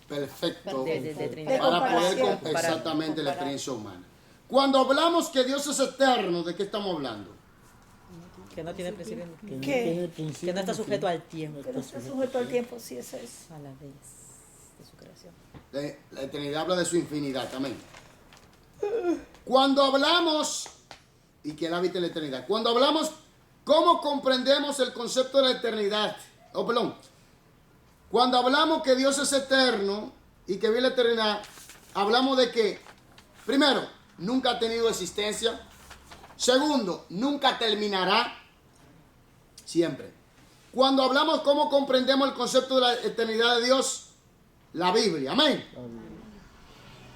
perfecto de Trinidad. para poder comparación. exactamente la experiencia humana. Cuando hablamos que Dios es eterno, ¿de qué estamos hablando? Que no tiene principio ni Que que no está sujeto al tiempo, no está sujeto al tiempo, sí, eso es. a las leyes de su creación. La eternidad habla de su infinidad, amén. Cuando hablamos, y que Él habita en la eternidad, cuando hablamos, ¿cómo comprendemos el concepto de la eternidad? Oh, perdón. Cuando hablamos que Dios es eterno y que vive la eternidad, hablamos de que, primero, nunca ha tenido existencia. Segundo, nunca terminará. Siempre. Cuando hablamos cómo comprendemos el concepto de la eternidad de Dios, la Biblia, amén.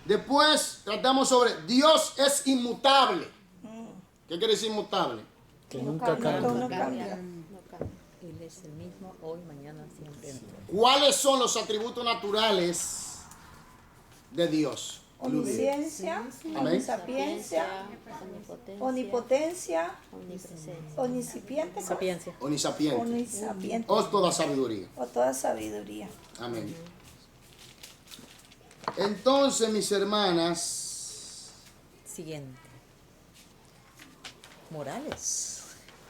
Después tratamos sobre Dios es inmutable. ¿Qué quiere decir inmutable? Que nunca cambia. No cambia. Él es el mismo hoy, mañana, siempre. ¿Cuáles son los atributos naturales de Dios? Omnisciencia, Amén. omnisapiencia, omnipotencia, omniscipiente, Sapiencia. Omnisapiente. omnisapiente, O toda sabiduría. o toda sabiduría. Amén. Entonces, mis hermanas, Siguiente. Morales.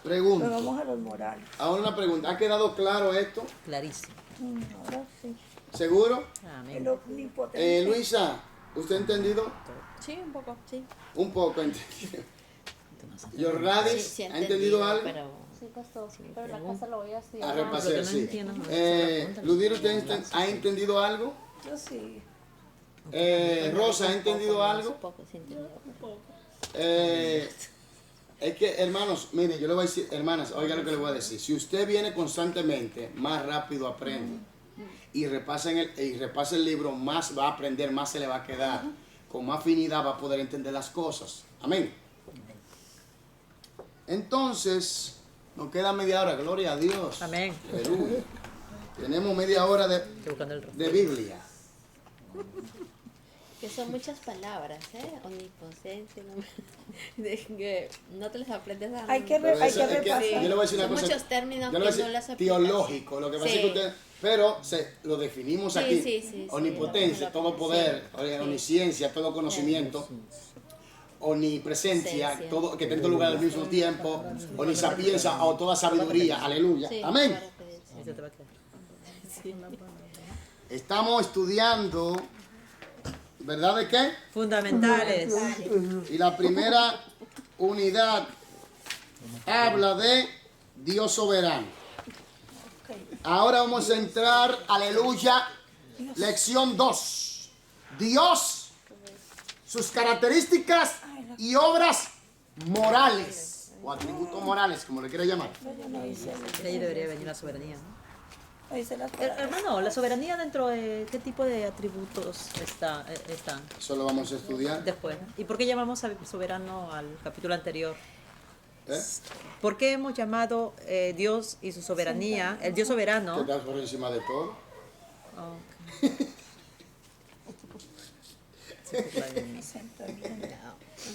Pero pregunto. vamos a los morales. Ahora una pregunta. ¿Ha quedado claro esto? Clarísimo. Ahora sí. ¿Seguro? El Amén. omnipotente. Luisa, ¿usted ha entendido? Sí, un poco, sí. Un poco entendido. Yorradis, ¿ha entendido algo? Sí, pastor, pero en la casa lo voy a estudiar. A Lo repasar, que no sí. entiendo, no, Ludir, ¿usted ha entendido algo? Yo sí. Rosa, ¿ha entendido algo? Un poco, sí, entendido. Es que, hermanos, miren, yo le voy a decir, hermanas, oigan lo que le voy a decir. Si usted viene constantemente, más rápido aprende. Y repasa el libro, más va a aprender, más se le va a quedar. Con más afinidad va a poder entender las cosas. Amén. Entonces, nos queda media hora, gloria a Dios. Amén. Aleluya. Tenemos media hora Estoy buscando el de Biblia. Que son muchas palabras, omnipotente, que no te las aprendes a Hay que, Pero hay eso que es que repasar. yo le voy a decir una Son cosa. muchos términos yo le voy a que decir no las aplicas. teológico, lo que pasa es que usted, pero lo definimos Sí, aquí. sí, Omnipotencia, sí, todo poder, sí. omnisciencia, todo conocimiento. Omnipresencia, Presencia. todo que está en todo lugar al mismo tiempo. Omnisapiencia o toda sabiduría. Aleluya. Sí, Amén. claro que sí. Ese te va a quedar. Estamos estudiando, ¿verdad de qué? Fundamentales. Y la primera unidad habla de Dios soberano. Ahora vamos a entrar, aleluya, lección 2. Dios, sus características y obras morales, o atributos morales, como le quiera llamar. De ahí debería venir la soberanía, ¿no? Ahí se las Hermano, la soberanía dentro de qué tipo de atributos están Eso lo vamos a estudiar. después. ¿Y por qué llamamos al soberano al capítulo anterior? ¿Eh? ¿Por qué hemos llamado Dios y su soberanía, el Dios Que soberano? está por encima de todo. Oh, ok.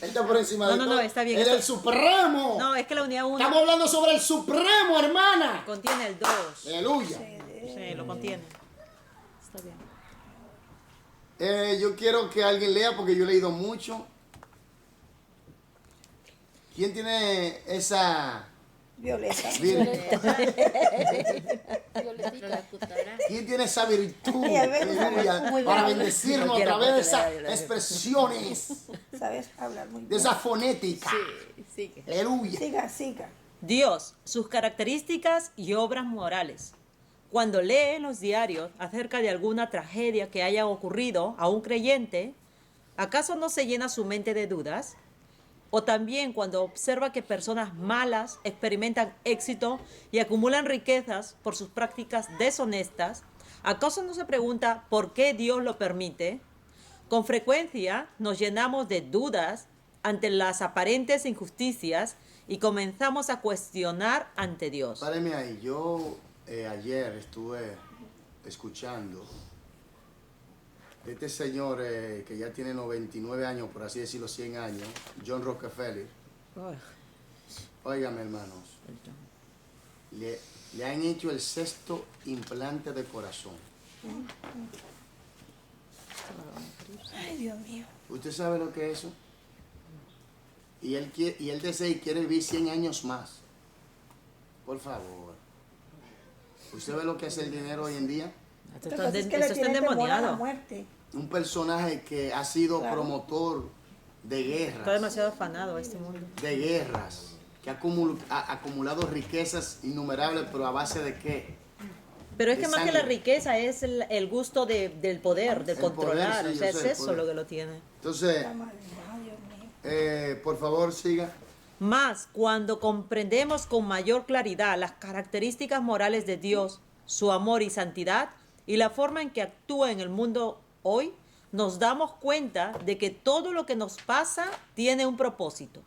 Él está por encima de No, todo. está bien. Él es Esto- el supremo. No, es que la unidad 1 Estamos hablando sobre el supremo, hermana. contiene el 2. Aleluya. Sí, lo contiene. Está bien. Yo quiero que alguien lea porque yo he leído mucho. ¿Quién tiene esa Violeta. ¿Quién tiene esa virtud, Ay, a ver, aleluya, muy para bien. bendecirnos a Cualquiera través de puede esas leer. expresiones, Sabes hablar muy de bien. esa fonética? Sí. Aleluya. Siga, siga. Dios, sus características y obras morales. Cuando lee los diarios acerca de alguna tragedia que haya ocurrido a un creyente, ¿acaso no se llena su mente de dudas? O también cuando observa que personas malas experimentan éxito y acumulan riquezas por sus prácticas deshonestas, ¿acaso no se pregunta por qué Dios lo permite? Con frecuencia nos llenamos de dudas ante las aparentes injusticias y comenzamos a cuestionar ante Dios. Páreme ahí. Yo ayer estuve escuchando este señor que ya tiene 99 años, por así decirlo, 100 años, John Rockefeller. Óigame, hermanos, le han hecho el 6.º implante de corazón. Dios mío. ¿Usted sabe lo que es eso? Y él desea y quiere vivir 100 años más. Por favor. ¿Usted ve lo que es el dinero hoy en día? Esto Lo está, que pasa es que esto le está tienen temor a la endemoniado. muerte. Un personaje que ha sido Claro. promotor de Está guerras. demasiado afanado este mundo. De guerras. Que ha acumulado riquezas innumerables, pero ¿a base de qué? Pero es De que más que sangre. la riqueza es el gusto del poder, del El controlar. poder, sí, o sea, yo es sé, el eso poder. lo que lo tiene. Entonces, La maldad, Dios mío. por favor, siga. Más cuando comprendemos con mayor claridad las características morales de Dios, su amor y santidad, y la forma en que actúa en el mundo hoy, nos damos cuenta de que todo lo que nos pasa tiene un propósito.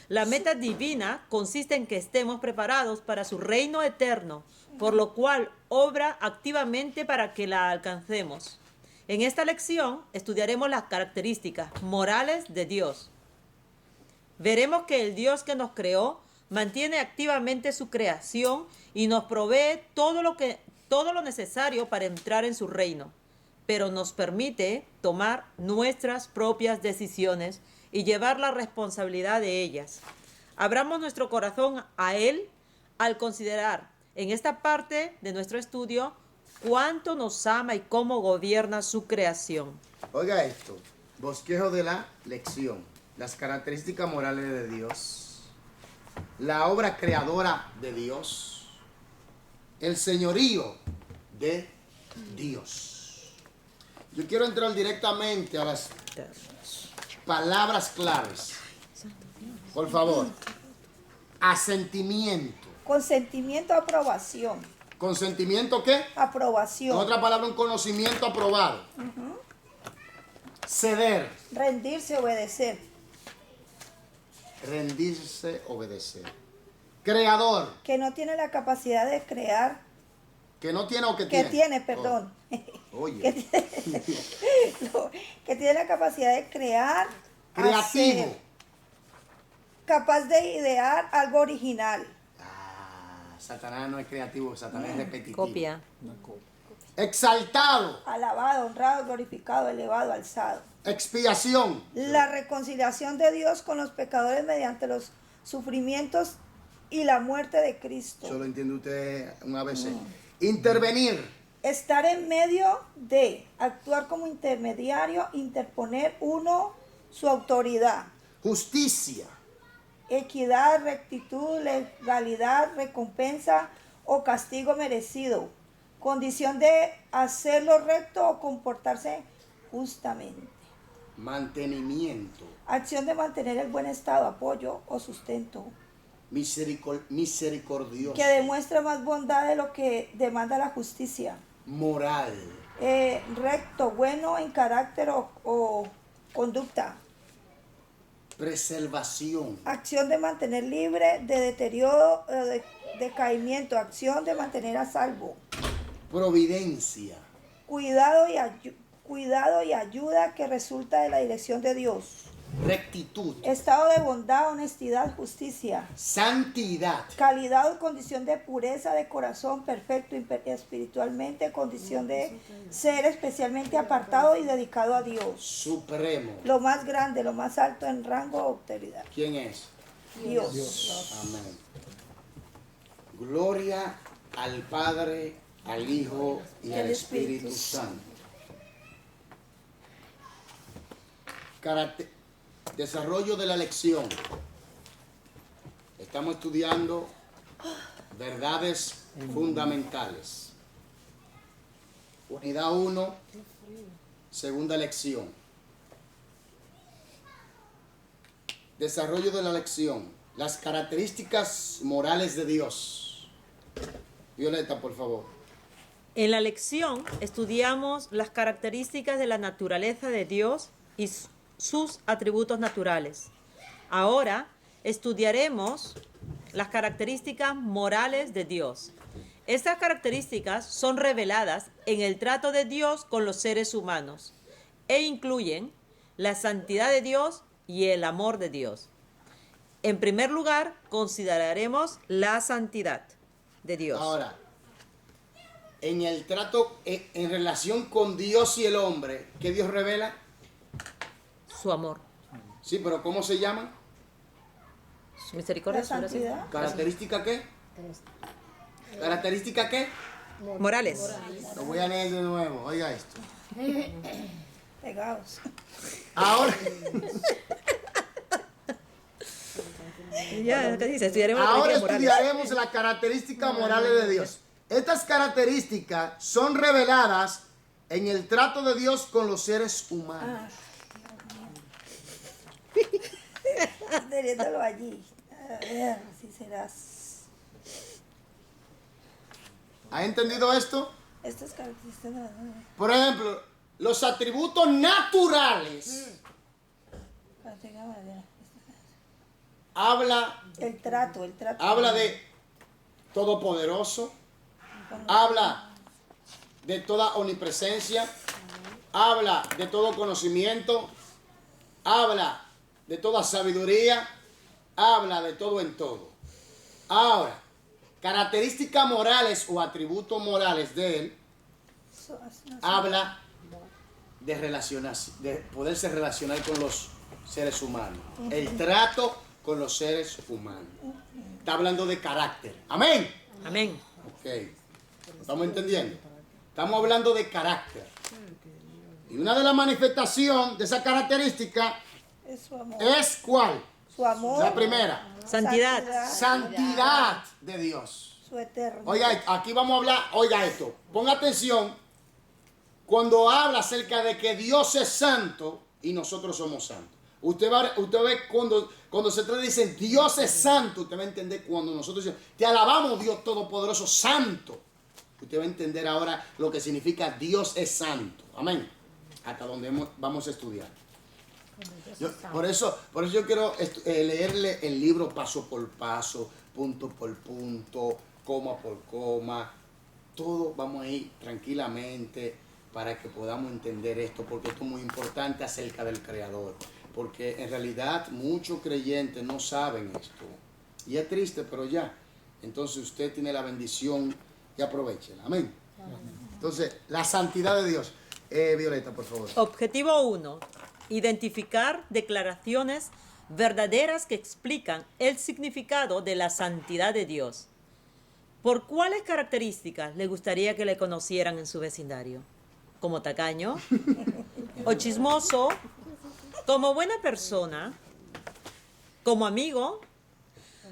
La meta divina consiste en que estemos preparados para su reino eterno, por lo cual obra activamente para que la alcancemos. En esta lección estudiaremos las características morales de Dios. Veremos que el Dios que nos creó mantiene activamente su creación y nos provee todo lo necesario para entrar en su reino, pero nos permite tomar nuestras propias decisiones y llevar la responsabilidad de ellas. Abramos nuestro corazón a Él al considerar en esta parte de nuestro estudio cuánto nos ama y cómo gobierna su creación. Oiga esto. Bosquejo de la lección. Las características morales de Dios. La obra creadora de Dios. El señorío de Dios. Yo quiero entrar directamente a las palabras claves. Por favor. Asentimiento. Consentimiento, aprobación. ¿Consentimiento qué? En Aprobación. otra palabra, un conocimiento aprobado. Ceder. Rendirse, obedecer. Rendirse, obedecer. Creador. Que no tiene la capacidad de crear. Que no tiene o que Que tiene. tiene, perdón. Oh, oye. Que tiene, no, que tiene la capacidad de crear. Creativo. hacer, capaz de idear algo original. Satanás no es creativo, Satanás es repetitivo. Copia. Exaltado. Alabado, honrado, glorificado, elevado, alzado. Expiación. La reconciliación de Dios con los pecadores mediante los sufrimientos y la muerte de Cristo. Solo entiende usted un ABC. Intervenir. Estar en medio de, actuar como intermediario, interponer uno su autoridad. Justicia. Equidad, rectitud, legalidad, recompensa o castigo merecido. Condición de hacer lo recto o comportarse justamente. Mantenimiento. Acción de mantener el buen estado, apoyo o sustento. Misericordioso. Que demuestra más bondad de lo que demanda la justicia. Moral. Recto, bueno en carácter o conducta. Preservación. Acción de mantener libre de deterioro, de decaimiento. Acción de mantener a salvo. Providencia. Cuidado y ayuda que resulta de la dirección de Dios. Rectitud. Estado de bondad, honestidad, justicia. Santidad. Calidad o condición de pureza de corazón perfecto espiritualmente, condición de ser especialmente apartado y dedicado a Dios. Supremo. Lo más grande, lo más alto en rango o autoridad. ¿Quién es? Dios. Amén. Gloria al Padre, al Hijo y al Espíritu Santo. Desarrollo de la lección. Estamos estudiando verdades fundamentales. Unidad 1, segunda lección. Desarrollo de la lección. Las características morales de Dios. Violeta, por favor. En la lección estudiamos las características de la naturaleza de Dios y sus atributos naturales. Ahora estudiaremos las características morales de Dios. Estas características son reveladas en el trato de Dios con los seres humanos e incluyen la santidad de Dios y el amor de Dios. En primer lugar, consideraremos la santidad de Dios. Ahora, en el trato, en relación con Dios y el hombre, ¿qué Dios revela? Su amor, Sí, pero ¿cómo se llama? su misericordia, La su gracia. santidad. ¿Característica qué? ¿Característica qué? Morales. Lo voy a leer de nuevo, oiga esto. Pegados. Ahora, Ya, ¿qué dice? Estudiaremos las ahora características morales. estudiaremos las características morales de Dios. Estas características son reveladas en el trato de Dios con los seres humanos. Teniéndolo allí. A ver si serás. ¿Ha entendido esto? Estas características. Por ejemplo, los atributos naturales habla El trato. habla de todopoderoso, habla de toda omnipresencia, habla de todo conocimiento, habla de toda sabiduría, habla de todo en todo. Ahora, características morales o atributos morales de él, habla de relacionarse, de poderse relacionar con los seres humanos. El trato con los seres humanos. Está hablando de carácter. Amén. Amén. Ok. ¿Lo estamos entendiendo? Estamos hablando de carácter. Y una de las manifestaciones de esa característica Es su amor. es ¿cuál? Su amor. La primera. Santidad. Santidad de Dios. Su eterno. Oiga, aquí vamos a hablar, oiga esto. Ponga atención. Cuando habla acerca de que Dios es santo y nosotros somos santos. Usted ve cuando se trata de decir Dios es santo, usted va a entender cuando nosotros decimos, te alabamos Dios Todopoderoso, santo. Usted va a entender ahora lo que significa Dios es santo. Amén. Hasta donde vamos a estudiar. Por eso yo quiero leerle el libro paso por paso, punto por punto, coma por coma. Todo vamos a ir tranquilamente para que podamos entender esto, porque esto es muy importante acerca del Creador. Porque en realidad muchos creyentes no saben esto. Y es triste, pero ya. Entonces usted tiene la bendición y aprovechela. Amén. Entonces, la santidad de Dios. Violeta, por favor. Objetivo 1. Identificar declaraciones verdaderas que explican el significado de la santidad de Dios. ¿Por cuáles características le gustaría que le conocieran en su vecindario? ¿Como tacaño? ¿O chismoso? ¿Como buena persona? ¿Como amigo?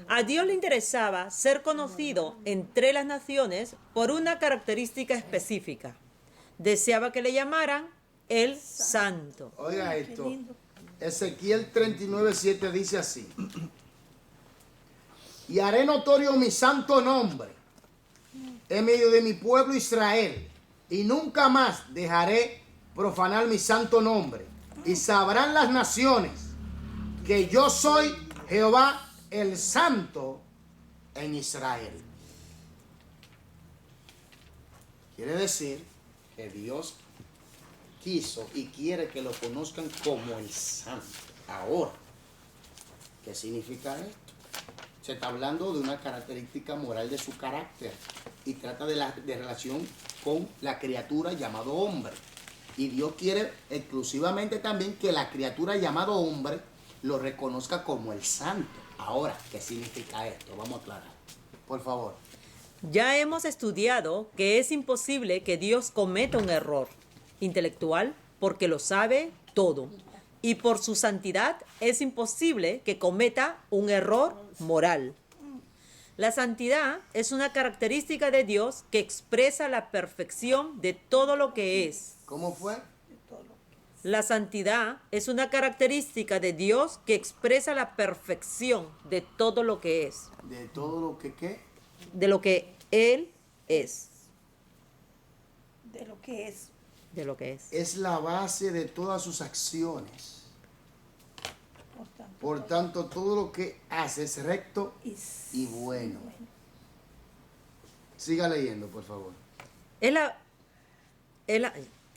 A Dios le interesaba ser conocido entre las naciones por una característica específica. Deseaba que le llamaran el Santo. Oiga esto. Ezequiel 39:7 dice así. Y haré notorio mi santo nombre en medio de mi pueblo Israel. Y nunca más dejaré profanar mi santo nombre. Y sabrán las naciones que yo soy Jehová el Santo en Israel. Quiere decir que Dios quiso y quiere que lo conozcan como el Santo. Ahora, ¿qué significa esto? Se está hablando de una característica moral de su carácter y trata de relación con la criatura llamado hombre. Y Dios quiere exclusivamente también que la criatura llamado hombre lo reconozca como el Santo. Ahora, ¿qué significa esto? Vamos a aclarar. Por favor. Ya hemos estudiado que es imposible que Dios cometa un error intelectual porque lo sabe todo. Y por su santidad es imposible que cometa un error moral. La santidad es una característica de Dios que expresa la perfección de todo lo que es. ¿Cómo fue? La santidad es una característica de Dios que expresa la perfección de todo lo que es. De todo lo que ¿qué? De lo que Él es. De lo que es. De lo que es. Es la base de todas sus acciones. Por tanto, Por tanto, todo lo que hace es recto y bueno. Siga leyendo, por favor.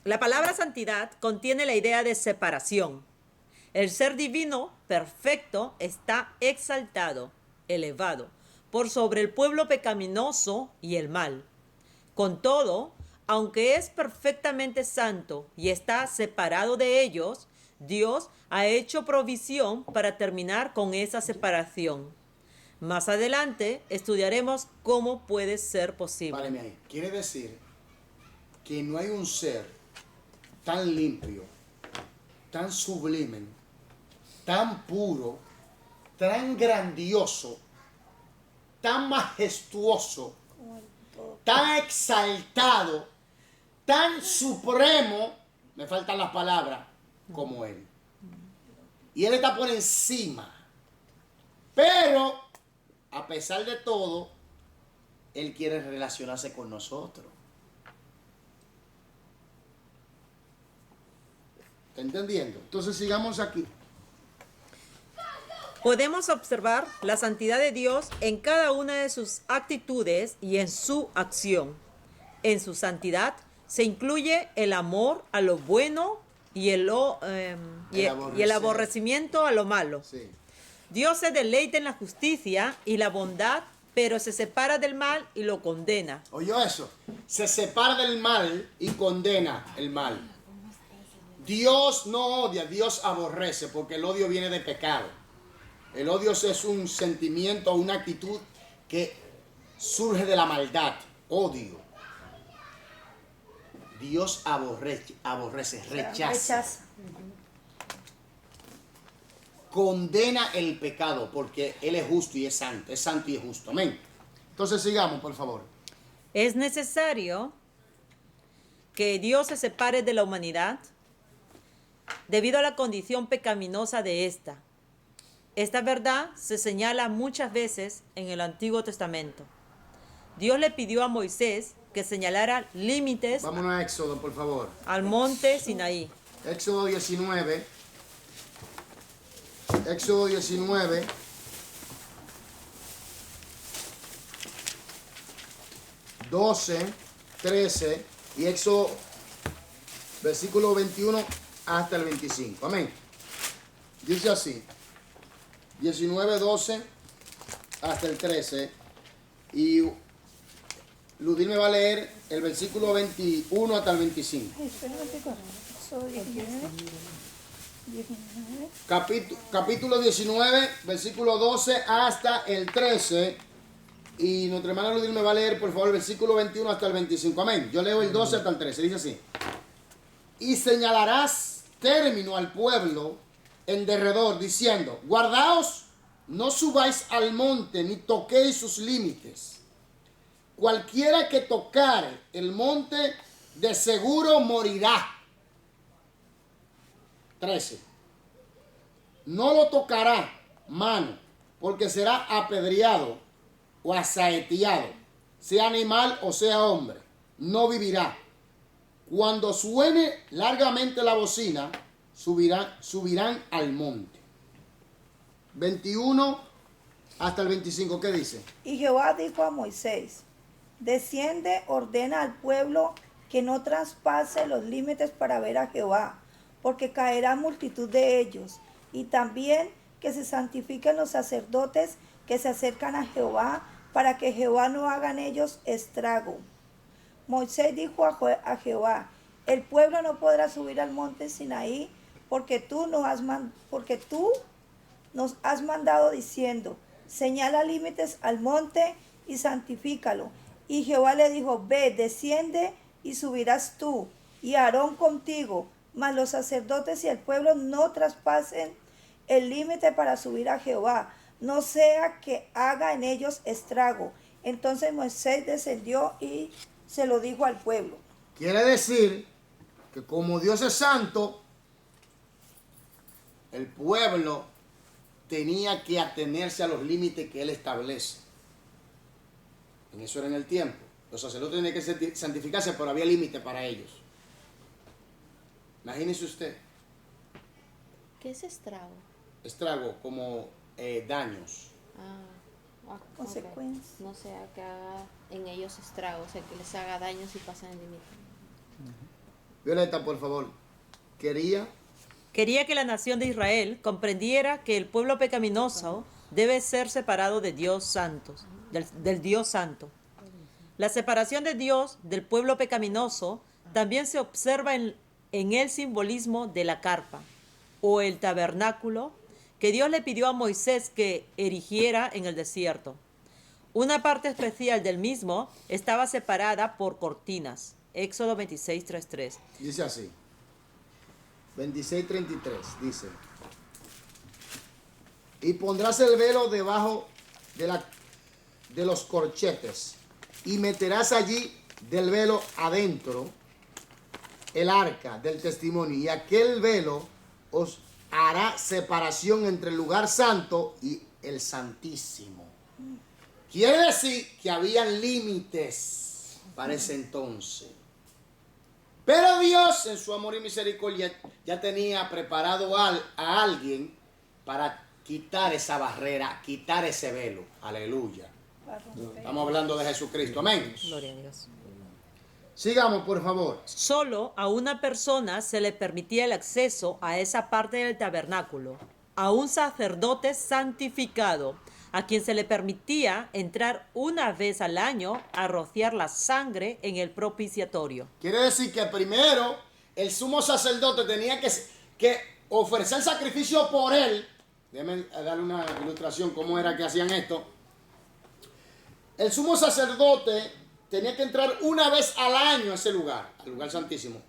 La palabra santidad contiene la idea de separación. El ser divino, perfecto, está exaltado, elevado, por sobre el pueblo pecaminoso y el mal. Con todo, aunque es perfectamente santo y está separado de ellos, Dios ha hecho provisión para terminar con esa separación. Más adelante estudiaremos cómo puede ser posible. Páreme ahí. Quiere decir que no hay un ser tan limpio, tan sublime, tan puro, tan grandioso, tan majestuoso, tan exaltado, tan supremo, me faltan las palabras, como Él. Y Él está por encima. Pero, a pesar de todo, Él quiere relacionarse con nosotros. ¿Está entendiendo? Entonces sigamos aquí. Podemos observar la santidad de Dios en cada una de sus actitudes y en su acción. En su santidad se incluye el amor a lo bueno y el aborrecimiento a lo malo. Sí. Dios se deleita en la justicia y la bondad, pero se separa del mal y lo condena. ¿Oyó eso? Se separa del mal y condena el mal. Dios no odia, Dios aborrece, porque el odio viene de pecado. El odio es un sentimiento, una actitud que surge de la maldad, odio. Dios aborrece, rechaza. Condena el pecado porque Él es justo y es santo y es justo. Amén. Entonces sigamos, por favor. Es necesario que Dios se separe de la humanidad debido a la condición pecaminosa de ésta. Esta verdad se señala muchas veces en el Antiguo Testamento. Dios le pidió a Moisés que señalara límites Vámonos a Éxodo, por favor. al monte Sinaí. Éxodo 19. Éxodo 19. ...12, 13... y Éxodo, versículo 21 hasta el 25. Amén. Dice así. 19, 12 hasta el 13. Y Ludil me va a leer el versículo 21 hasta el 25. Capítulo 19, versículo 12 hasta el 13. Y nuestra hermana Ludil me va a leer, por favor, el versículo 21 hasta el 25. Amén. Yo leo el 12 hasta el 13. Dice así. Y señalarás término al pueblo en derredor, diciendo, guardaos, no subáis al monte, ni toquéis sus límites. Cualquiera que tocare el monte, de seguro morirá. 13. No lo tocará mano, porque será apedreado o asaeteado, sea animal o sea hombre, no vivirá. Cuando suene largamente la bocina, subirán al monte. 21 hasta el 25, ¿qué dice? Y Jehová dijo a Moisés, desciende, ordena al pueblo que no traspase los límites para ver a Jehová, porque caerá multitud de ellos, y también que se santifiquen los sacerdotes que se acercan a Jehová, para que Jehová no haga en ellos estrago. Moisés dijo a Jehová, el pueblo no podrá subir al monte Sinaí, porque tú nos has mandado diciendo, señala límites al monte y santifícalo. Y Jehová le dijo, ve, desciende y subirás tú, y Aarón contigo, mas los sacerdotes y el pueblo no traspasen el límite para subir a Jehová, no sea que haga en ellos estrago. Entonces Moisés descendió y se lo dijo al pueblo. Quiere decir que como Dios es santo, el pueblo tenía que atenerse a los límites que Él establece. En eso era en el tiempo. Los sacerdotes tenían que santificarse, pero había límite para ellos. Imagínese usted. ¿Qué es estrago? Estrago, como daños. Consecuencias. Okay. No sea que haga en ellos estrago, o sea, que les haga daño si pasan el límite. Violeta, por favor. Quería que la nación de Israel comprendiera que el pueblo pecaminoso debe ser separado de Dios santo, del Dios santo. La separación de Dios del pueblo pecaminoso también se observa en el simbolismo de la carpa. o el tabernáculo que Dios le pidió a Moisés que erigiera en el desierto. Una parte especial del mismo estaba separada por cortinas. Éxodo 26:33. Dice así. 26:33 dice. Y pondrás el velo debajo de los corchetes y meterás allí del velo adentro el arca del testimonio, y aquel velo os hará separación entre el lugar santo y el santísimo. Quiere decir que habían límites para ese entonces. Pero Dios, en su amor y misericordia, ya tenía preparado a alguien para quitar esa barrera, quitar ese velo. Aleluya. Estamos hablando de Jesucristo. Amén. Gloria a Dios. Sigamos, por favor. Solo a una persona se le permitía el acceso a esa parte del tabernáculo, a un sacerdote santificado, a quien se le permitía entrar una vez al año a rociar la sangre en el propiciatorio. Quiere decir que primero el sumo sacerdote tenía que ofrecer sacrificio por él. Déjenme darle una ilustración cómo era que hacían esto. El sumo sacerdote tenía que entrar una vez al año a ese lugar, al lugar santísimo,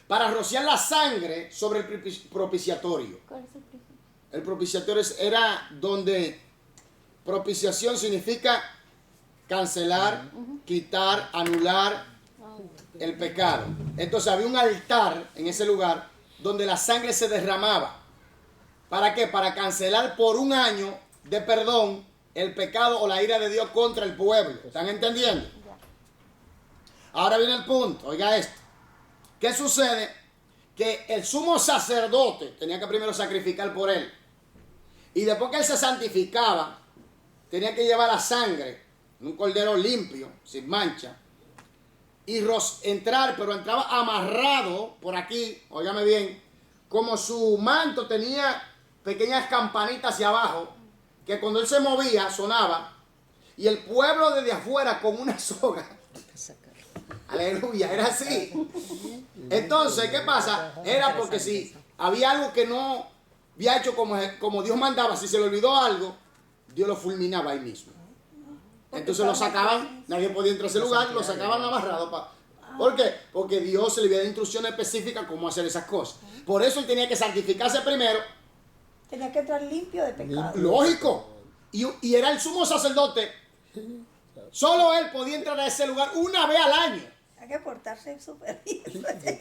para rociar la sangre sobre el propiciatorio. ¿Cuál es el principio? El propiciatorio era donde propiciación significa cancelar, quitar, anular el pecado. Entonces había un altar en ese lugar donde la sangre se derramaba. ¿Para qué? Para cancelar por un año de perdón el pecado o la ira de Dios contra el pueblo. ¿Están entendiendo? Ahora viene el punto, oiga esto. ¿Qué sucede? Que el sumo sacerdote tenía que primero sacrificar por él. Y después que él se santificaba, tenía que llevar la sangre, un cordero limpio, sin mancha, y entrar, pero entraba amarrado por aquí, óigame bien, como su manto tenía pequeñas campanitas hacia abajo, que cuando él se movía sonaba, y el pueblo desde afuera con una soga. Aleluya, era así. Entonces, ¿qué pasa? Era porque si había algo que no había hecho como Dios mandaba, si se le olvidó algo, Dios lo fulminaba ahí mismo. Entonces lo sacaban, nadie podía entrar a ese lugar, lo sacaban amarrado. ¿Por qué? Porque Dios le había dado instrucciones específicas cómo hacer esas cosas. Por eso él tenía que santificarse primero. Tenía que entrar limpio de pecado. Lógico. Y era el sumo sacerdote. Solo él podía entrar a ese lugar una vez al año. Hay que portarse súper bien.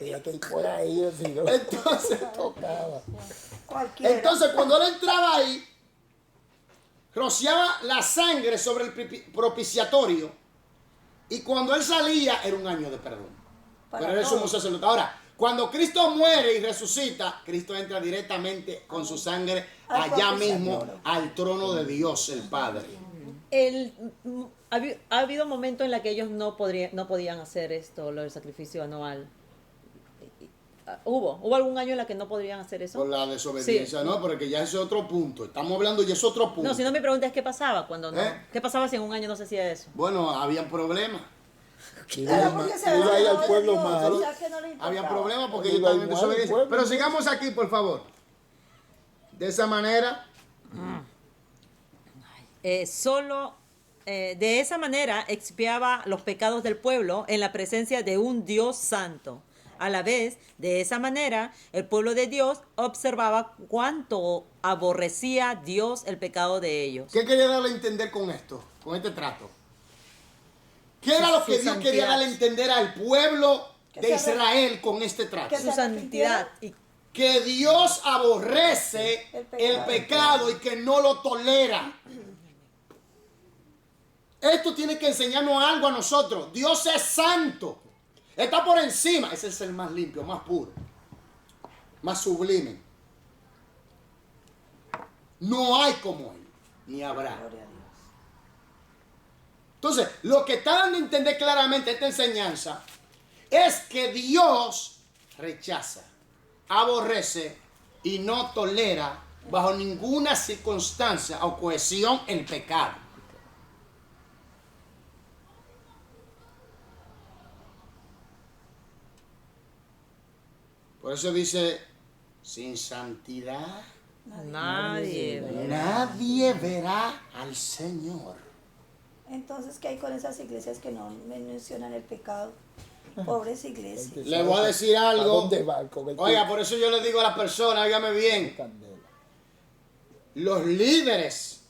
Ya estoy por ahí, si no Entonces, tocaba. Cualquiera. entonces cuando él entraba ahí, rociaba la sangre sobre el propiciatorio, y cuando él salía era un año de perdón. Pero era el sumo sacerdote. Ahora, cuando Cristo muere y resucita, Cristo entra directamente con su sangre allá mismo al trono de Dios el Padre. Ha habido momentos en los que ellos no podían hacer esto, lo del sacrificio anual. ¿Hubo algún año en la que no podrían hacer eso? Por la desobediencia, Sí. No, porque ya es otro punto. Estamos hablando y es otro punto. No, si no me preguntas qué pasaba cuando no. ¿Qué pasaba si en un año no se hacía eso? Bueno, habían problemas. Claro, porque se Iba ahí al va pueblo Dios, mal. o sea, que no le importaba. Había problemas porque Iba ellos estaban en igual, desobediencia. pueblo. Pero sigamos aquí, por favor. De esa manera, De esa manera expiaba los pecados del pueblo en la presencia de un Dios santo. A la vez, de esa manera, el pueblo de Dios observaba cuánto aborrecía Dios el pecado de ellos. ¿qué quería darle a entender con esto? Con este trato. ¿Qué era lo que Su Dios quería santidad. darle a entender al pueblo Que de se Israel con este trato? que Su santidad. Y Que Dios aborrece el pecado y que no lo tolera. Esto tiene que enseñarnos algo a nosotros. Dios es santo. Está por encima. Ese es el más limpio, más puro, más sublime. No hay como Él, ni habrá. Gloria a Dios. Entonces, lo que está dando a entender claramente esta enseñanza es que Dios rechaza, aborrece y no tolera bajo ninguna circunstancia o cohesión el pecado. Por eso dice sin santidad Nadie. verá al Señor. Entonces, ¿qué hay con esas iglesias que no mencionan el pecado? Pobres iglesias. Le voy a decir ¿A algo. dónde va con el Oiga, por eso yo le digo a las personas, óigame bien, candela? los líderes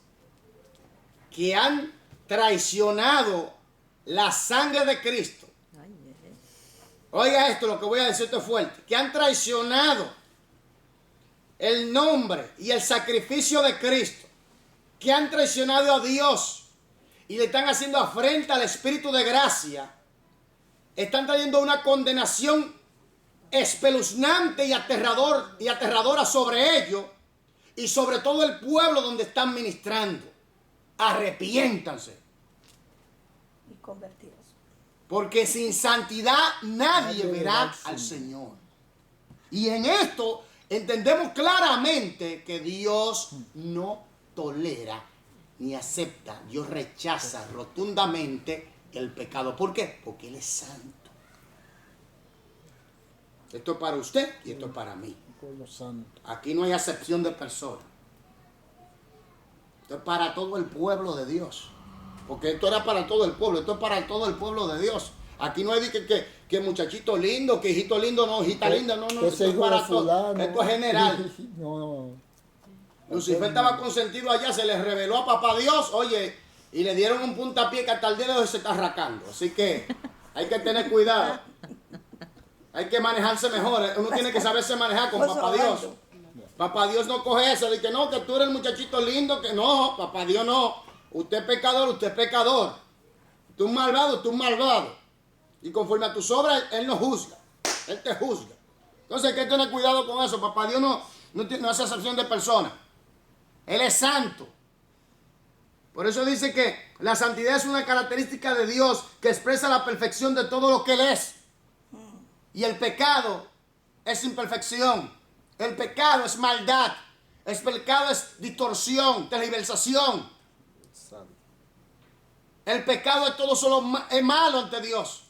que han traicionado la sangre de Cristo. Oiga esto, lo que voy a decir esto es fuerte. Que han traicionado el nombre y el sacrificio de Cristo. Que han traicionado a Dios y le están haciendo afrenta al Espíritu de gracia. Están trayendo una condenación espeluznante y aterradora sobre ellos y sobre todo el pueblo donde están ministrando. Arrepiéntanse. Y convertidos. Porque sin santidad nadie verá al Señor. Y en esto entendemos claramente que Dios no tolera ni acepta. Dios rechaza rotundamente el pecado. ¿Por qué? Porque Él es santo. Esto es para usted y esto es para mí. Pueblo santo. Aquí no hay acepción de persona. Esto es para todo el pueblo de Dios. Porque esto era para todo el pueblo. Esto es para todo el pueblo de Dios. Aquí no hay que muchachito lindo, que hijito lindo, no, hijita linda. No, Que esto ese es hijo de para todo. fulano. Esto es general. No. Lucifer estaba consentido allá, se le reveló a papá Dios, oye, y le dieron un puntapié que hasta el día de hoy se está arrancando. Así que hay que tener cuidado. Hay que manejarse mejor. Uno tiene que saberse manejar con papá Dios. Papá Dios no coge eso, de que no, que tú eres el muchachito lindo, que no, papá Dios no. Usted es pecador, usted es pecador. Tú malvado, tú malvado. Y conforme a tus obras, Él no juzga. Él te juzga. Entonces hay que tener cuidado con eso. Papá Dios no hace acepción de personas. Él es santo. Por eso dice que la santidad es una característica de Dios que expresa la perfección de todo lo que Él es. Y el pecado es imperfección. El pecado es maldad. El pecado es distorsión, tergiversación. El pecado es todo solo es malo ante Dios.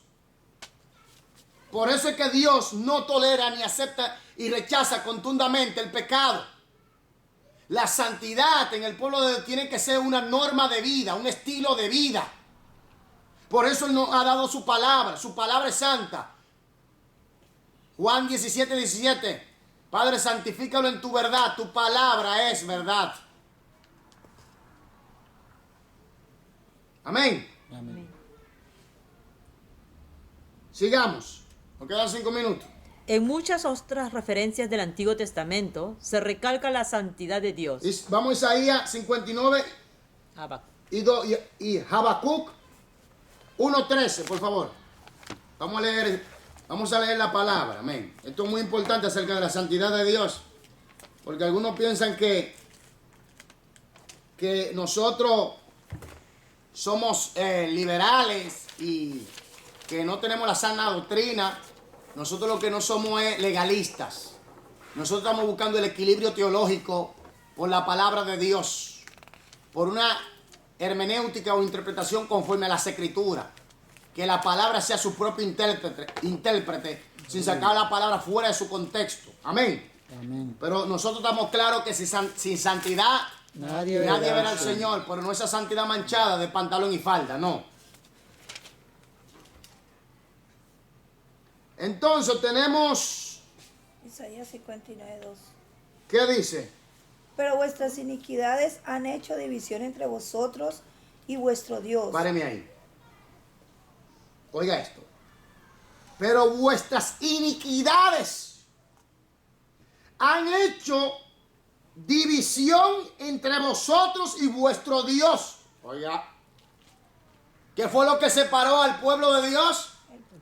Por eso es que Dios no tolera ni acepta y rechaza contundamente el pecado. La santidad en el pueblo de Dios tiene que ser una norma de vida, un estilo de vida. Por eso Él nos ha dado su palabra es santa. Juan 17:17. Padre, santifícalo en tu verdad, tu palabra es verdad. Amén. Amén. Sigamos. Nos quedan 5 minutos. En muchas otras referencias del Antiguo Testamento se recalca la santidad de Dios. Vamos a Isaías 59 Habacuc. y Habacuc 1:13, por favor. Vamos a leer la palabra. Amén. Esto es muy importante acerca de la santidad de Dios. Porque algunos piensan que nosotros somos liberales y que no tenemos la sana doctrina. Nosotros lo que no somos es legalistas. Nosotros estamos buscando el equilibrio teológico por la palabra de Dios, por una hermenéutica o interpretación conforme a las Escrituras. Que la palabra sea su propio intérprete sin sacar la palabra fuera de su contexto. Amén. Amén. Pero nosotros estamos claros que sin santidad nadie verá al Señor, pero no esa santidad manchada de pantalón y falda, no. Entonces tenemos, Isaías 59:2. ¿qué dice? Pero vuestras iniquidades han hecho división entre vosotros y vuestro Dios. Páreme ahí. Oiga esto. Pero vuestras iniquidades han hecho división entre vosotros y vuestro Dios. Oiga. ¿Qué fue lo que separó al pueblo de Dios?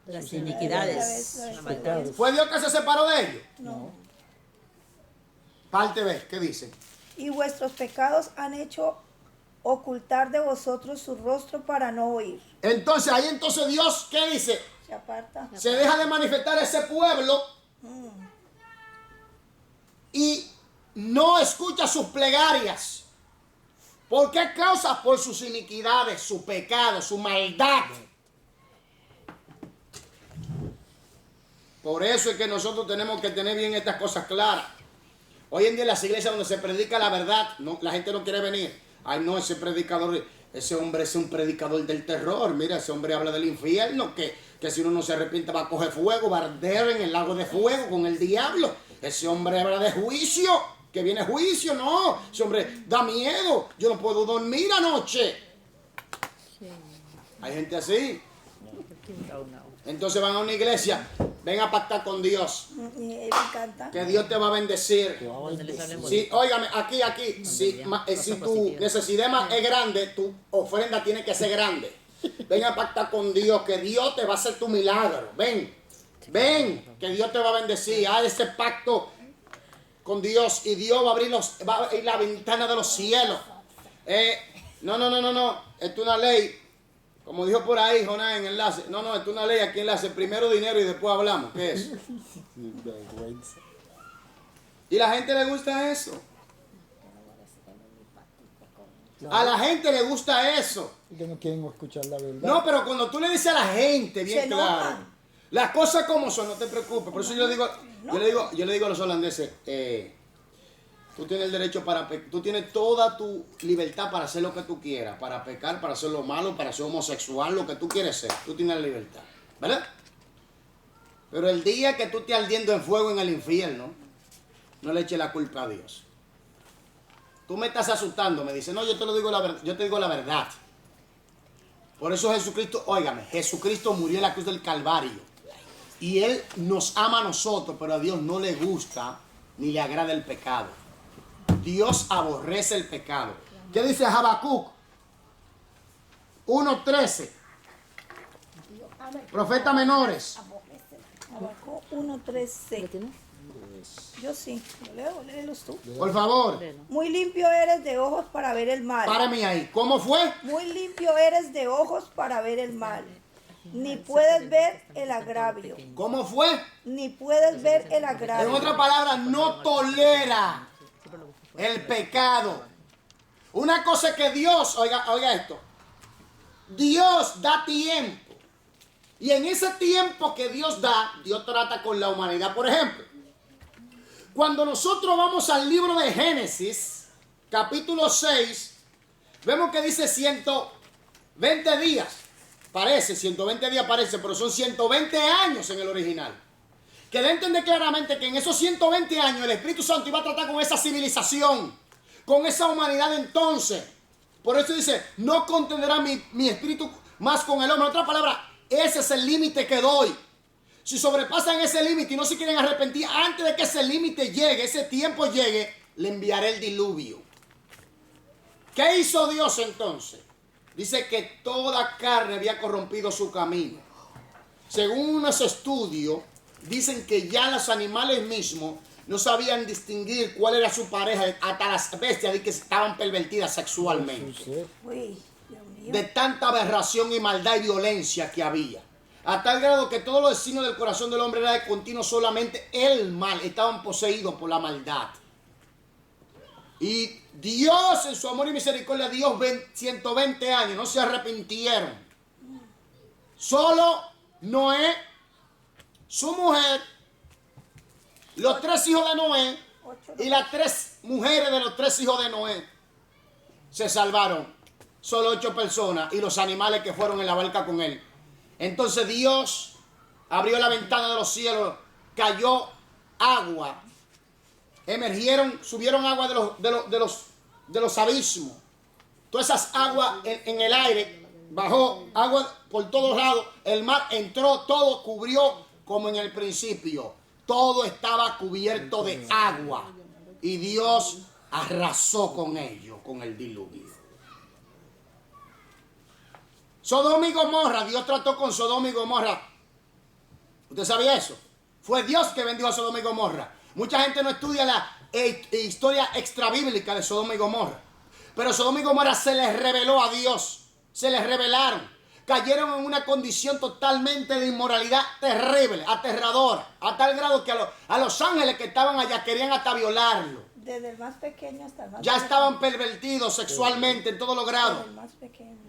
Las iniquidades. La maldad. ¿Fue Dios que se separó de ellos? No. Parte B, ¿qué dice? Y vuestros pecados han hecho ocultar de vosotros su rostro para no oír. Entonces Dios, ¿qué dice? Se aparta. Se deja de manifestar ese pueblo y no escucha sus plegarias. ¿Por qué causa? Por sus iniquidades, su pecado, su maldad. Por eso es que nosotros tenemos que tener bien estas cosas claras. Hoy en día en las iglesias donde se predica la verdad, no, la gente no quiere venir. Ay, no, ese predicador, ese hombre es un predicador del terror. Mira, ese hombre habla del infierno, que si uno no se arrepiente va a coger fuego, va a arder en el lago de fuego con el diablo. Ese hombre habla de juicio, que viene juicio, no. Ese hombre da miedo, yo no puedo dormir anoche. Hay gente así. Entonces van a una iglesia, ven a pactar con Dios. Me encanta. Que Dios te va a bendecir. Te va a Donde les hablen Sí, óigame, aquí, si tu necesidad es grande, tu ofrenda tiene que ser grande. Ven a pactar con Dios, que Dios te va a hacer tu milagro. Ven, que Dios te va a bendecir. Haz ese pacto con Dios y Dios va a abrir la ventana de los cielos. No. Esto es una ley. Como dijo por ahí Jonás en enlace. No, esto es una ley aquí enlace. Primero dinero y después hablamos. ¿Qué es? Vergüenza. Y la gente le gusta eso. A la gente le gusta eso. Que no quieren escuchar la verdad. No, pero cuando tú le dices a la gente, bien Se claro, enojan. las cosas como son, no te preocupes. Por eso yo le digo a los holandeses, tú tienes el derecho tú tienes toda tu libertad para hacer lo que tú quieras, para pecar, para hacer lo malo, para ser homosexual, lo que tú quieres ser. Tú tienes la libertad, ¿verdad? Pero el día que tú estés ardiendo en fuego en el infierno, no le eches la culpa a Dios. Tú me estás asustando, me dice, no, yo te digo la verdad. Por eso Jesucristo, óigame, Jesucristo murió en la cruz del Calvario. Y Él nos ama a nosotros, pero a Dios no le gusta ni le agrada el pecado. Dios aborrece el pecado. ¿Qué dice Habacuc 1:13? Profeta menores. Habacuc 1:13. Yo sí, lo leo, léelos tú. Por favor, Muy limpio eres de ojos para ver el mal. párame ahí. ¿Cómo fue? Muy limpio eres de ojos para ver el mal. Ni puedes ver el agravio. ¿Cómo fue? Ni puedes ver el En agravio. otras palabras, no tolera el pecado. Una cosa es que Dios, oiga esto, Dios da tiempo. Y en ese tiempo que Dios da, Dios trata con la humanidad. Por ejemplo, cuando nosotros vamos al libro de Génesis, capítulo 6, vemos que dice 120 días. Parece, 120 días parece, pero son 120 años en el original. Que da a entender claramente que en esos 120 años el Espíritu Santo iba a tratar con esa civilización, con esa humanidad entonces. Por eso dice, no contenderá mi espíritu más con el hombre. En otra palabra, ese es el límite que doy. Si sobrepasan ese límite y no se quieren arrepentir, antes de que ese límite llegue, ese tiempo llegue, le enviaré el diluvio. ¿Qué hizo Dios entonces? Dice que toda carne había corrompido su camino. Según unos estudios, dicen que ya los animales mismos no sabían distinguir cuál era su pareja, hasta las bestias que estaban pervertidas sexualmente. Uy, Dios mío. De tanta aberración y maldad y violencia que había. A tal grado que todos los designios del corazón del hombre era de continuo solamente el mal. Estaban poseídos por la maldad. Y Dios en su amor y misericordia dio 120 años. No se arrepintieron. Solo Noé, su mujer, los 3 hijos de Noé y las 3 mujeres de los 3 hijos de Noé se salvaron. Solo 8 personas y los animales que fueron en la barca con él. Entonces Dios abrió la ventana de los cielos, cayó agua, subieron agua de los abismos. Todas esas aguas en el aire, bajó agua por todos lados, el mar entró, todo cubrió como en el principio. Todo estaba cubierto de agua y Dios arrasó con ellos, con el diluvio. Sodoma y Gomorra, Dios trató con Sodoma y Gomorra. ¿Usted sabía eso? Fue Dios que bendijo a Sodoma y Gomorra. Mucha gente no estudia la historia extrabíblica de Sodoma y Gomorra. Pero Sodoma y Gomorra se les reveló a Dios. Se les revelaron. Cayeron en una condición totalmente de inmoralidad terrible, aterradora. A tal grado que a los ángeles que estaban allá querían hasta violarlo. Desde el más pequeño hasta el más Ya pequeño. estaban pervertidos sexualmente en todos los grados. Desde el más pequeño.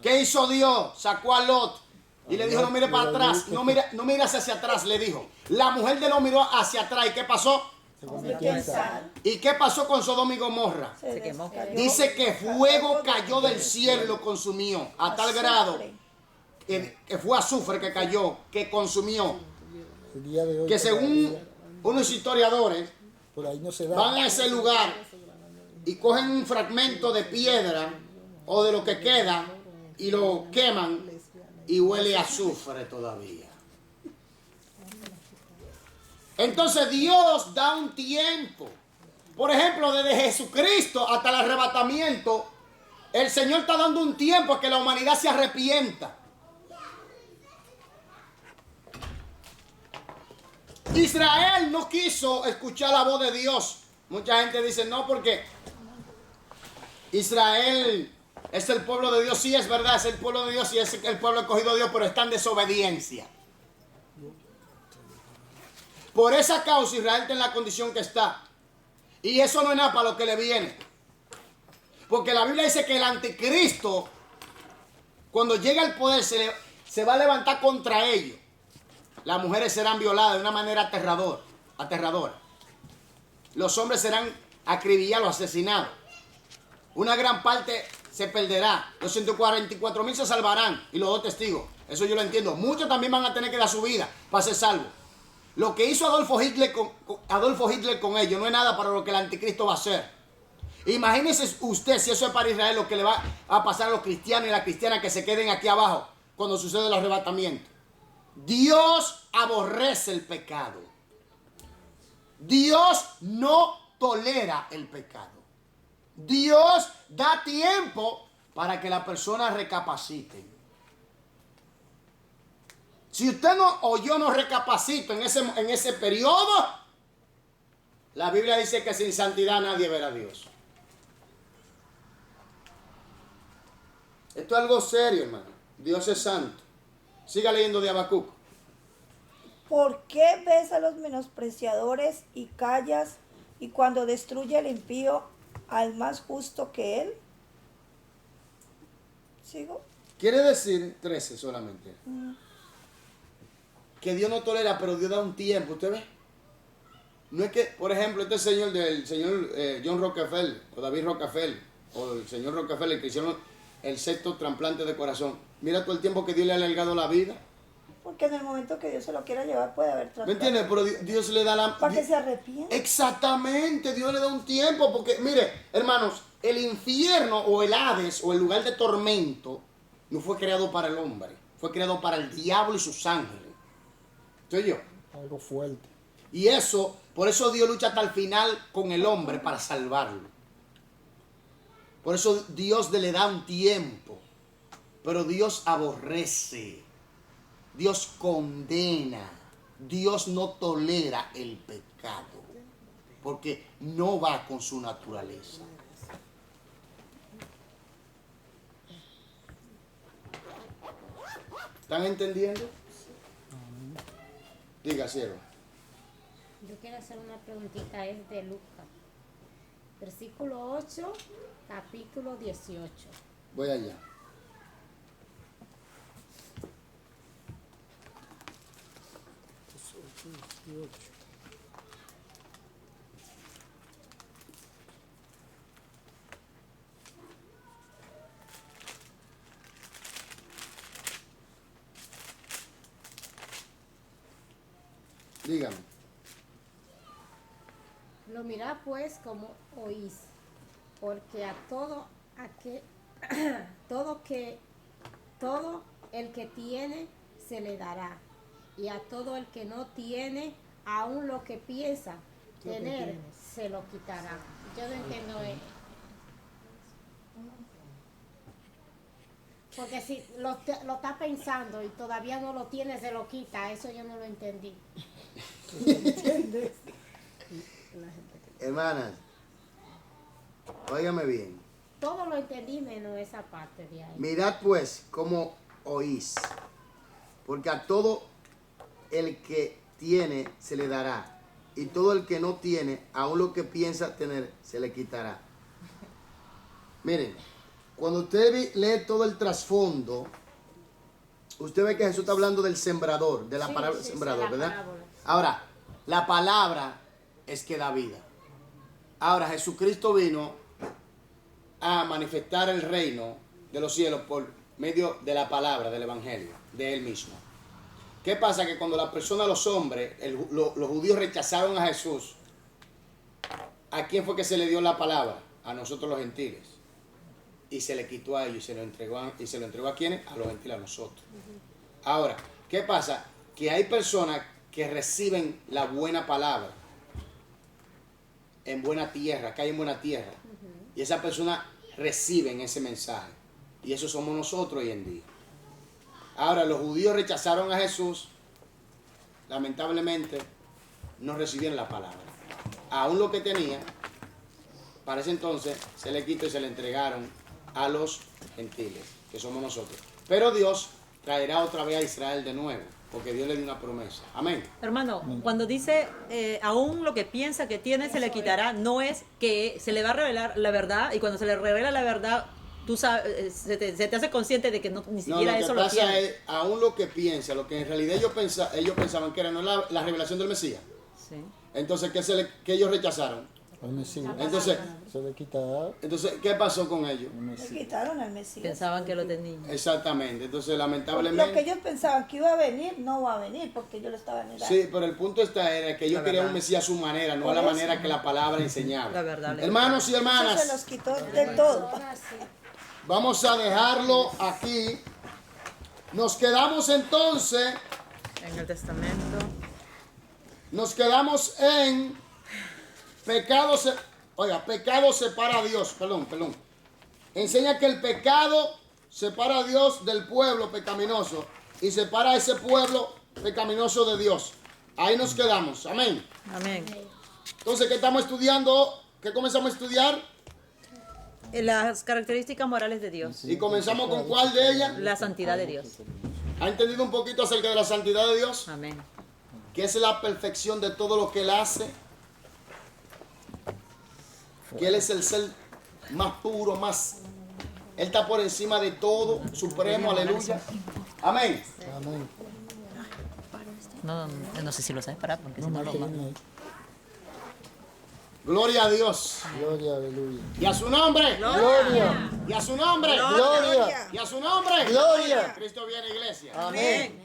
¿Qué hizo Dios? Sacó a Lot y le dijo, no mire para atrás, no mires hacia atrás, le dijo. La mujer de Lot miró hacia atrás. ¿Y qué pasó? Se Hombre, convirtió en ¿quién sal. sabe? ¿Y qué pasó con Sodoma y Gomorra? Se quemó. descayó. Dice que fuego cayó del cielo y lo consumió, a tal grado Azufre. que fue azufre que cayó, que consumió, El día de hoy que según todavía, unos historiadores por ahí no se da. van a ese lugar y cogen un fragmento de piedra o de lo que queda y lo queman y huele a azufre todavía. Entonces Dios da un tiempo. Por ejemplo, desde Jesucristo hasta el arrebatamiento, el Señor está dando un tiempo a que la humanidad se arrepienta. Israel no quiso escuchar la voz de Dios. Mucha gente dice no, porque Israel es el pueblo de Dios. Sí, es verdad, es el pueblo de Dios y es el pueblo escogido de Dios, pero está en desobediencia. Por esa causa Israel está en la condición que está. Y eso no es nada para lo que le viene. Porque la Biblia dice que el anticristo, cuando llega al poder, se va a levantar contra ellos. Las mujeres serán violadas de una manera aterradora. Los hombres serán acribillados, asesinados. Una gran parte se perderá. Los 144,000 se salvarán. Y los 2 testigos. Eso yo lo entiendo. Muchos también van a tener que dar su vida para ser salvos. Lo que hizo Adolfo Hitler con ellos no es nada para lo que el anticristo va a hacer. Imagínese usted si eso es para Israel, lo que le va a pasar a los cristianos y las cristianas que se queden aquí abajo cuando sucede el arrebatamiento. Dios aborrece el pecado. Dios no tolera el pecado. Dios da tiempo para que la persona recapacite. Si usted no o yo no recapacito en ese periodo, la Biblia dice que sin santidad nadie verá a Dios. Esto es algo serio, hermano. Dios es santo. Siga leyendo de Habacuc. ¿Por qué ves a los menospreciadores y callas, y cuando destruye el impío al más justo que él? ¿Sigo? Quiere decir 13 solamente. Que Dios no tolera, pero Dios da un tiempo. ¿Usted ve? No es que, por ejemplo, este señor del señor John Rockefeller, o David Rockefeller, o el señor Rockefeller, que hicieron el 6º trasplante de corazón. Mira todo el tiempo que Dios le ha alargado la vida. Porque en el momento que Dios se lo quiera llevar puede haber ¿Me trasplante. entiendes? Pero Dios le da la... Para que se arrepienta. Exactamente, Dios le da un tiempo. Porque, mire, hermanos, el infierno o el Hades o el lugar de tormento no fue creado para el hombre. Fue creado para el diablo y sus ángeles. ¿Estoy yo? Algo fuerte. Y eso, por eso Dios lucha hasta el final con el hombre para salvarlo. Por eso Dios le da un tiempo. Pero Dios aborrece. Dios condena. Dios no tolera el pecado. Porque no va con su naturaleza. ¿Están entendiendo? Diga, siervo. Yo quiero hacer una preguntita, es de Lucas, versículo 8, capítulo 18. Voy allá. Dígame. Lo mirad pues como oís, porque a todo todo el que tiene se le dará, y a todo el que no tiene, aun lo que piensa tener, se lo quitará. Yo no entiendo eso. Porque si lo está pensando y todavía no lo tiene, se lo quita. Eso yo no lo entendí. Hermanas, óigame bien. Todo lo entendí menos esa parte de ahí. Mirad pues cómo oís, porque a todo el que tiene se le dará, y todo el que no tiene, aun lo que piensa tener, se le quitará. Miren, cuando usted lee todo el trasfondo, usted ve que Jesús está hablando del sembrador, de la Sí, palabra sí, sí, sembrador, la ¿verdad? parábola. Ahora, la palabra es que da vida. Ahora Jesucristo vino a manifestar el reino de los cielos por medio de la palabra, del evangelio, de Él mismo. ¿Qué pasa? Que cuando la persona, los hombres, los judíos rechazaron a Jesús, ¿a quién fue que se le dio la palabra? A nosotros los gentiles. Y se le quitó a ellos y se lo entregó a ¿quiénes? A los gentiles, a nosotros. Ahora, ¿qué pasa? Que hay personas que reciben la buena palabra en buena tierra, caen en buena tierra. Y esas personas reciben ese mensaje. Y eso somos nosotros hoy en día. Ahora, los judíos rechazaron a Jesús, lamentablemente no recibieron la palabra. Aún lo que tenían, para ese entonces se le quitó y se le entregaron a los gentiles, que somos nosotros. Pero Dios traerá otra vez a Israel de nuevo, porque Dios le dio una promesa. Amén. Hermano, cuando dice aún lo que piensa que tiene se le quitará, no es que se le va a revelar la verdad, y cuando se le revela la verdad, tú sabes, se te hace consciente de que ni siquiera eso lo tiene. Lo que pasa es, aún lo que piensa, lo que en realidad ellos pensaban que era no la revelación del Mesías. Sí. Entonces, ¿qué ellos rechazaron? El Mesías. Entonces, Se le quitará entonces, ¿qué pasó con ellos? el Le Mesías. quitaron al Mesías. Pensaban que lo tenían. Exactamente. Entonces, Lo que lamentablemente... ellos pensaban que iba a venir, no va a venir, porque ellos lo estaban negando. Sí, pero el punto era que ellos La querían verdad. un Mesías a su manera, no Por a la eso. manera que la palabra enseñaba. La verdad, la Hermanos y Eso se los hermanas, quitó de todo. Ahora sí. vamos a dejarlo aquí. Nos quedamos entonces, En el testamento. nos quedamos en pecado separa a Dios, perdón. Enseña que el pecado separa a Dios del pueblo pecaminoso y separa a ese pueblo pecaminoso de Dios. Ahí nos quedamos, amén. Amén. Entonces, ¿qué estamos estudiando? ¿Qué comenzamos a estudiar? Las características morales de Dios. Y comenzamos con ¿cuál de ellas? La santidad de Dios. ¿Ha entendido un poquito acerca de la santidad de Dios? Amén. Que es la perfección de todo lo que Él hace. Que Él es el ser más puro, Él está por encima de todo, supremo, aleluya. Amén. Amén. No sé si lo sabes parar porque si no lo mando. Gloria a Dios. Gloria, aleluya. Y a su nombre. Gloria. Y a su nombre. Gloria. Y a su nombre. Gloria. Cristo viene, iglesia. Amén.